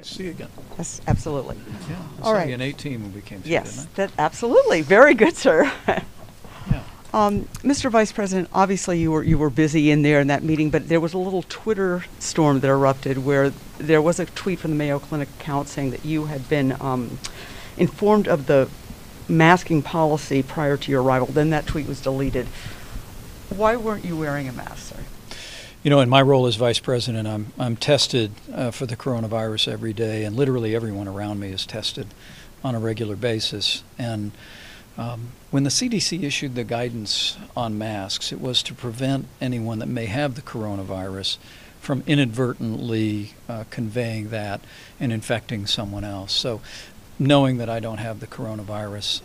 See you again. Yes, absolutely. Yeah. I All saw right. you in 18 when we came through, Yes, didn't that absolutely. Very good, sir. I? Yeah. Mr. Vice President, obviously you were busy in there in that meeting, but there was a little Twitter storm that erupted where there was a tweet from the Mayo Clinic account saying that you had been informed of the masking policy prior to your arrival. Then that tweet was deleted. Why weren't you wearing a mask, sir? You know, in my role as Vice President, I'm tested for the coronavirus every day, and literally everyone around me is tested on a regular basis. And when the CDC issued the guidance on masks, it was to prevent anyone that may have the coronavirus from inadvertently conveying that and infecting someone else. So knowing that I don't have the coronavirus,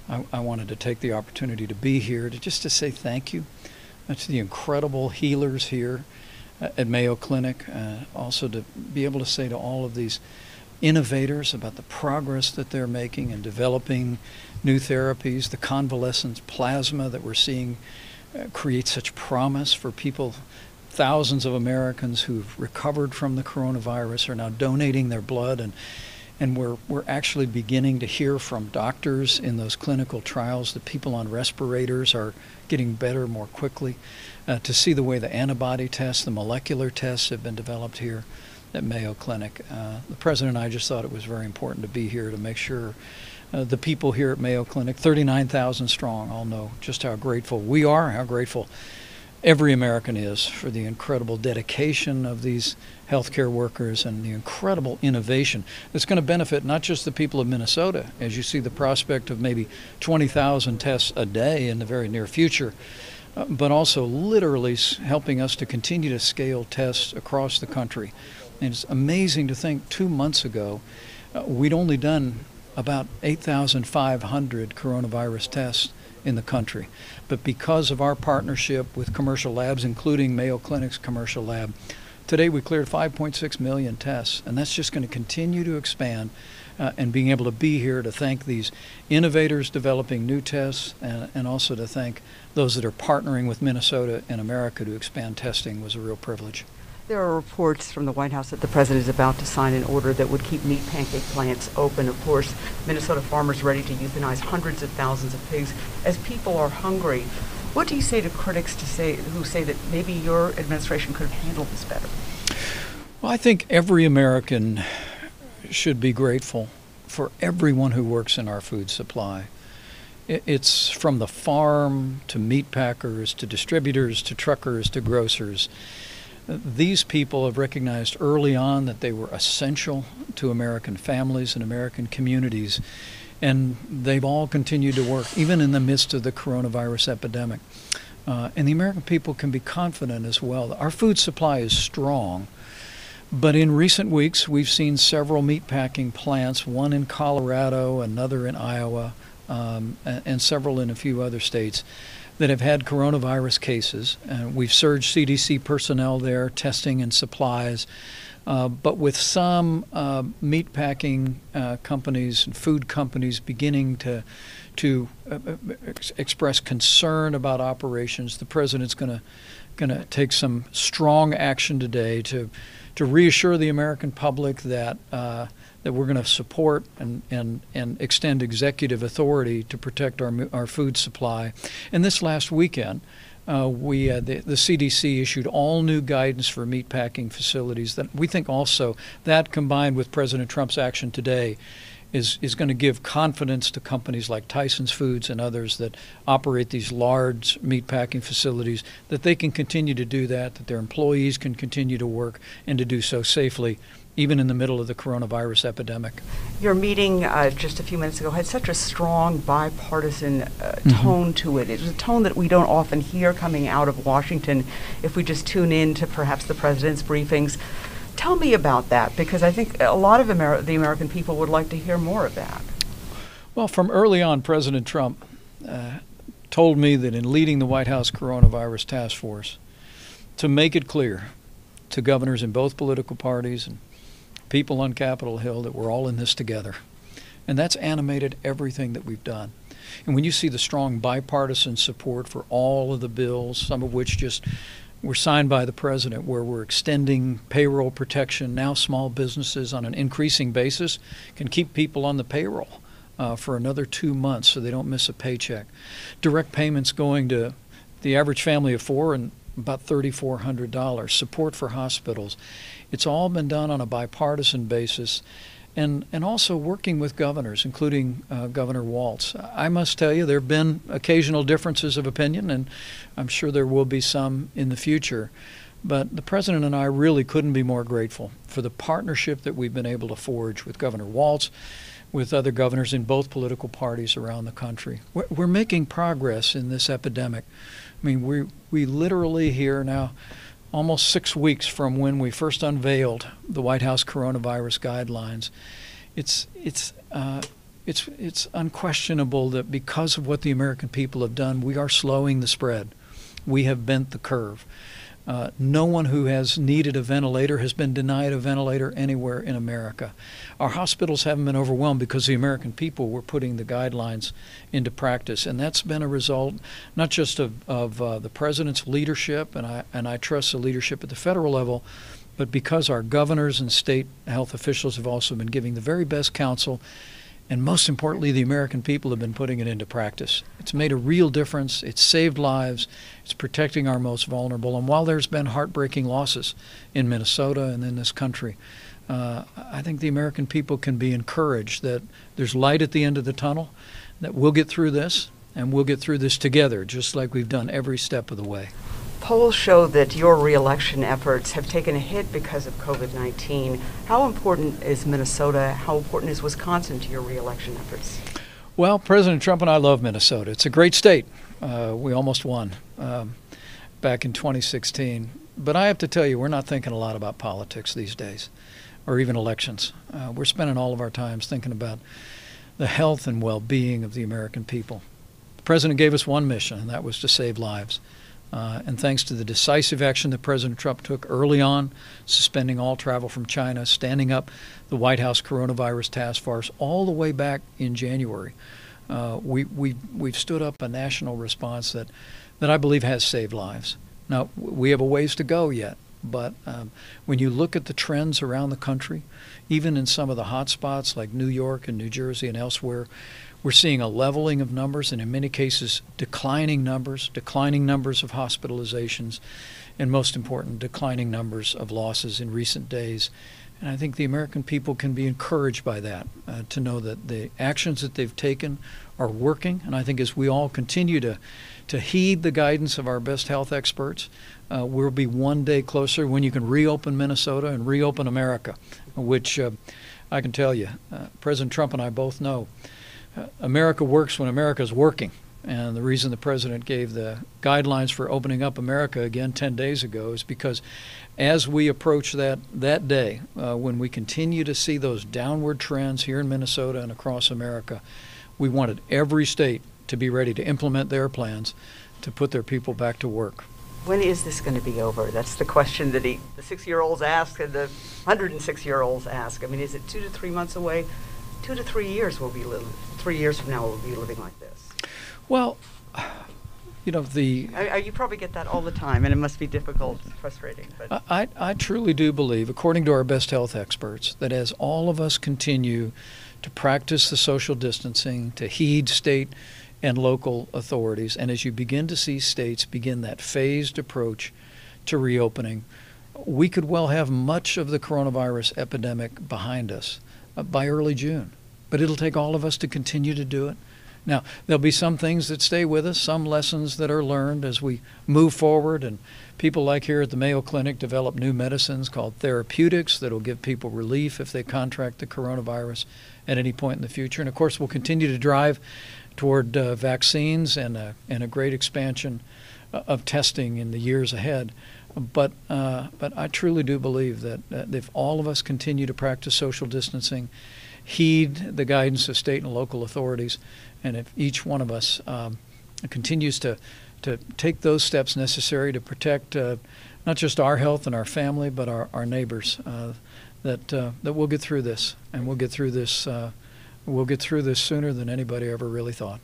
I wanted to take the opportunity to be here to say thank you to the incredible healers here at Mayo Clinic, also to be able to say to all of these innovators about the progress that they're making in developing new therapies. The convalescent plasma that we're seeing creates such promise for people. Thousands of Americans who've recovered from the coronavirus are now donating their blood, and we're actually beginning to hear from doctors in those clinical trials that people on respirators are getting better more quickly. To see the way the antibody tests, the molecular tests have been developed here at Mayo Clinic. The President and I just thought it was very important to be here to make sure the people here at Mayo Clinic, 39,000 strong, all know just how grateful we are, how grateful every American is for the incredible dedication of these healthcare workers and the incredible innovation that's going to benefit not just the people of Minnesota, as you see the prospect of maybe 20,000 tests a day in the very near future, but also literally helping us to continue to scale tests across the country. And it's amazing to think 2 months ago, we'd only done about 8,500 coronavirus tests in the country. But because of our partnership with commercial labs, including Mayo Clinic's commercial lab, today we cleared 5.6 million tests, and that's just going to continue to expand. And being able to be here to thank these innovators developing new tests, and also to thank those that are partnering with Minnesota and America to expand testing was a real privilege. There are reports from the White House that the president is about to sign an order that would keep meat pancake plants open. Of course, Minnesota farmers ready to euthanize hundreds of thousands of pigs as people are hungry. What do you say to critics who say that maybe your administration could have handled this better? Well, I think every American should be grateful for everyone who works in our food supply. It's from the farm to meat packers to distributors to truckers to grocers. These people have recognized early on that they were essential to American families and American communities, and they've all continued to work, even in the midst of the coronavirus epidemic. And the American people can be confident as well. Our food supply is strong, but in recent weeks we've seen several meatpacking plants, one in Colorado, another in Iowa, and several in a few other states, that have had coronavirus cases. We've surged CDC personnel there, testing and supplies. But with some meatpacking companies and food companies beginning to express concern about operations, the president's going to take some strong action today to reassure the American public that we're going to support and extend executive authority to protect our food supply. And this last weekend, the CDC issued all new guidance for meatpacking facilities that we think also that, combined with President Trump's action today, is going to give confidence to companies like Tyson's Foods and others that operate these large meatpacking facilities, that they can continue to do that their employees can continue to work and to do so safely, even in the middle of the coronavirus epidemic. Your meeting just a few minutes ago had such a strong bipartisan tone to it. It was a tone that we don't often hear coming out of Washington if we just tune in to perhaps the president's briefings. Tell me about that, because I think a lot of the American people would like to hear more of that. Well, from early on, President Trump told me that in leading the White House Coronavirus Task Force, to make it clear to governors in both political parties and people on Capitol Hill that we're all in this together. And that's animated everything that we've done. And when you see the strong bipartisan support for all of the bills, some of which just were signed by the president, where we're extending payroll protection. Now small businesses on an increasing basis can keep people on the payroll for another 2 months so they don't miss a paycheck. Direct payments going to the average family of four and about $3,400. Support for hospitals. It's all been done on a bipartisan basis. And also working with governors, including Governor Walz. I must tell you, there have been occasional differences of opinion, and I'm sure there will be some in the future. But the president and I really couldn't be more grateful for the partnership that we've been able to forge with Governor Walz, with other governors in both political parties around the country. We're making progress in this epidemic. I mean, we literally here now, almost 6 weeks from when we first unveiled the White House coronavirus guidelines. It's unquestionable that because of what the American people have done, we are slowing the spread. We have bent the curve. No one who has needed a ventilator has been denied a ventilator anywhere in America. Our hospitals haven't been overwhelmed because the American people were putting the guidelines into practice, and that's been a result not just of the president's leadership, and I trust the leadership at the federal level, but because our governors and state health officials have also been giving the very best counsel. And most importantly, the American people have been putting it into practice. It's made a real difference. It's saved lives. It's protecting our most vulnerable. And while there's been heartbreaking losses in Minnesota and in this country, I think the American people can be encouraged that there's light at the end of the tunnel, that we'll get through this, and we'll get through this together, just like we've done every step of the way. Polls show that your reelection efforts have taken a hit because of COVID-19. How important is Minnesota? How important is Wisconsin to your reelection efforts? Well, President Trump and I love Minnesota. It's a great state. We almost won back in 2016. But I have to tell you, we're not thinking a lot about politics these days, or even elections. We're spending all of our times thinking about the health and well-being of the American people. The president gave us one mission, and that was to save lives. And thanks to the decisive action that President Trump took early on, suspending all travel from China, standing up the White House coronavirus task force all the way back in January, we've stood up a national response that I believe has saved lives. Now, we have a ways to go yet, but when you look at the trends around the country, even in some of the hot spots like New York and New Jersey and elsewhere, we're seeing a leveling of numbers, and in many cases, declining numbers of hospitalizations, and most important, declining numbers of losses in recent days. And I think the American people can be encouraged by that, to know that the actions that they've taken are working. And I think as we all continue to heed the guidance of our best health experts, we'll be one day closer when you can reopen Minnesota and reopen America, which I can tell you, President Trump and I both know, America works when America's working. And the reason the president gave the guidelines for opening up America again 10 days ago is because as we approach that day, when we continue to see those downward trends here in Minnesota and across America, we wanted every state to be ready to implement their plans to put their people back to work. When is this going to be over? That's the question that the 6-year-olds ask and the 106-year-olds ask. I mean, is it 2 to 3 months away? 2 to 3 years we'll be living. 3 years from now we'll be living like this. Well, you know, you probably get that all the time, and it must be difficult and frustrating. But I truly do believe, according to our best health experts, that as all of us continue to practice the social distancing, to heed state and local authorities, and as you begin to see states begin that phased approach to reopening, we could well have much of the coronavirus epidemic behind us by early June. But it'll take all of us to continue to do it. Now, there'll be some things that stay with us, some lessons that are learned as we move forward, and people like here at the Mayo Clinic develop new medicines called therapeutics that'll give people relief if they contract the coronavirus at any point in the future. And of course, we'll continue to drive toward vaccines and a great expansion of testing in the years ahead. But I truly do believe that if all of us continue to practice social distancing, heed the guidance of state and local authorities, and if each one of us continues to take those steps necessary to protect not just our health and our family, but our neighbors, that we'll get through this, and we'll get through this sooner than anybody ever really thought.